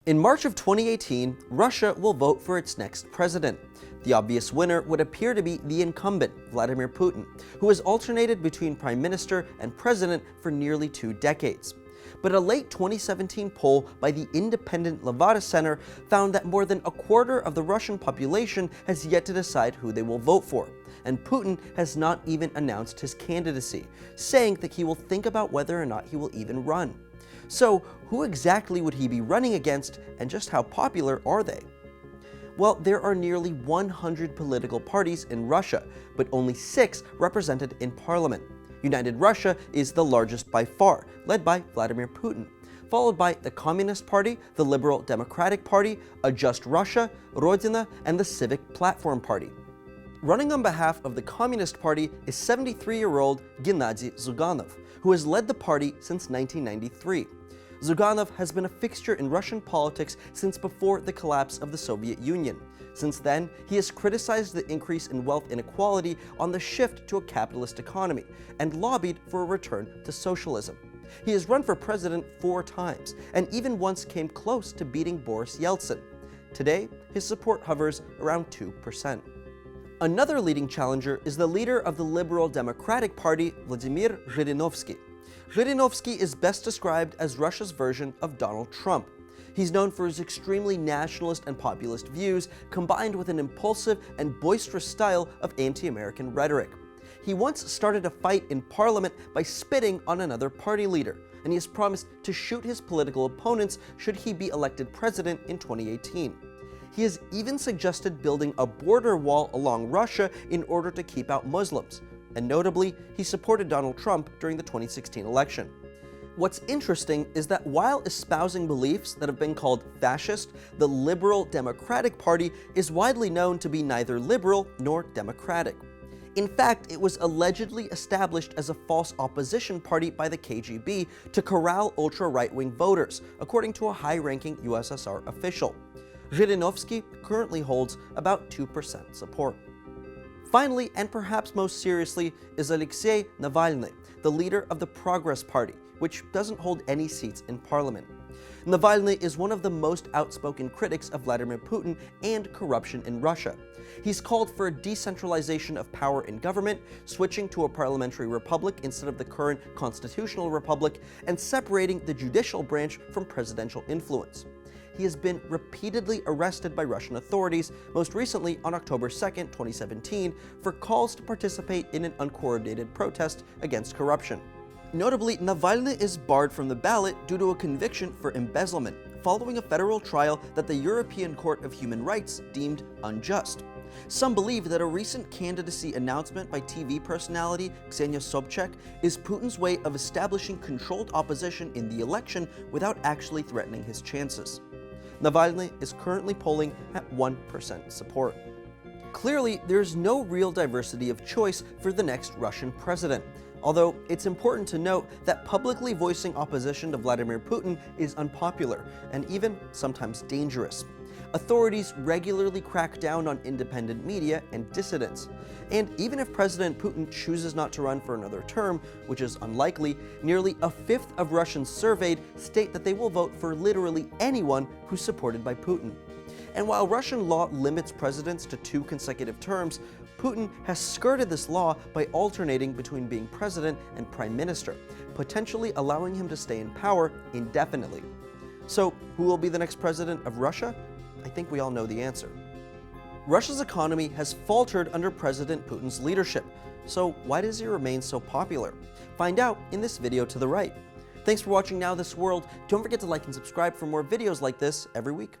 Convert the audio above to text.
In March of 2018, Russia will vote for its next president. The obvious winner would appear to be the incumbent, Vladimir Putin, who has alternated between prime minister and president for nearly 2 decades. But a late 2017 poll by the independent Levada Center found that more than a quarter of the Russian population has yet to decide who they will vote for, and Putin has not even announced his candidacy, saying that he will think about whether or not he will even run. So, who exactly would he be running against, and just how popular are they? Well, there are nearly 100 political parties in Russia, but only 6 represented in parliament. United Russia is the largest by far, led by Vladimir Putin, followed by the Communist Party, the Liberal Democratic Party, A Just Russia, Rodina, and the Civic Platform Party. Running on behalf of the Communist Party is 73-year-old Gennady Zyuganov, who has led the party since 1993. Zyuganov has been a fixture in Russian politics since before the collapse of the Soviet Union. Since then, he has criticized the increase in wealth inequality on the shift to a capitalist economy and lobbied for a return to socialism. He has run for president 4 times and even once came close to beating Boris Yeltsin. Today, his support hovers around 2%. Another leading challenger is the leader of the Liberal Democratic Party, Vladimir Zhirinovsky. Zhirinovsky is best described as Russia's version of Donald Trump. He's known for his extremely nationalist and populist views, combined with an impulsive and boisterous style of anti-American rhetoric. He once started a fight in parliament by spitting on another party leader, and he has promised to shoot his political opponents should he be elected president in 2018. He has even suggested building a border wall along Russia in order to keep out Muslims, and notably, he supported Donald Trump during the 2016 election. What's interesting is that while espousing beliefs that have been called fascist, the Liberal Democratic Party is widely known to be neither liberal nor democratic. In fact, it was allegedly established as a false opposition party by the KGB to corral ultra-right-wing voters, according to a high-ranking USSR official. Zhirinovsky currently holds about 2% support. Finally, and perhaps most seriously, is Alexei Navalny, the leader of the Progress Party, which doesn't hold any seats in parliament. Navalny is one of the most outspoken critics of Vladimir Putin and corruption in Russia. He's called for a decentralization of power in government, switching to a parliamentary republic instead of the current constitutional republic, and separating the judicial branch from presidential influence. He has been repeatedly arrested by Russian authorities, most recently on October 2, 2017, for calls to participate in an uncoordinated protest against corruption. Notably, Navalny is barred from the ballot due to a conviction for embezzlement, following a federal trial that the European Court of Human Rights deemed unjust. Some believe that a recent candidacy announcement by TV personality Ksenia Sobchak is Putin's way of establishing controlled opposition in the election without actually threatening his chances. Navalny is currently polling at 1% support. Clearly, there's no real diversity of choice for the next Russian president, although it's important to note that publicly voicing opposition to Vladimir Putin is unpopular and even sometimes dangerous. Authorities regularly crack down on independent media and dissidents. And even if President Putin chooses not to run for another term, which is unlikely, nearly a fifth of Russians surveyed state that they will vote for literally anyone who's supported by Putin. And while Russian law limits presidents to 2 consecutive terms, Putin has skirted this law by alternating between being president and prime minister, potentially allowing him to stay in power indefinitely. So, who will be the next president of Russia? I think we all know the answer. Russia's economy has faltered under President Putin's leadership, so why does he remain so popular? Find out in this video to the right. Thanks for watching Now This World. Don't forget to like and subscribe for more videos like this every week.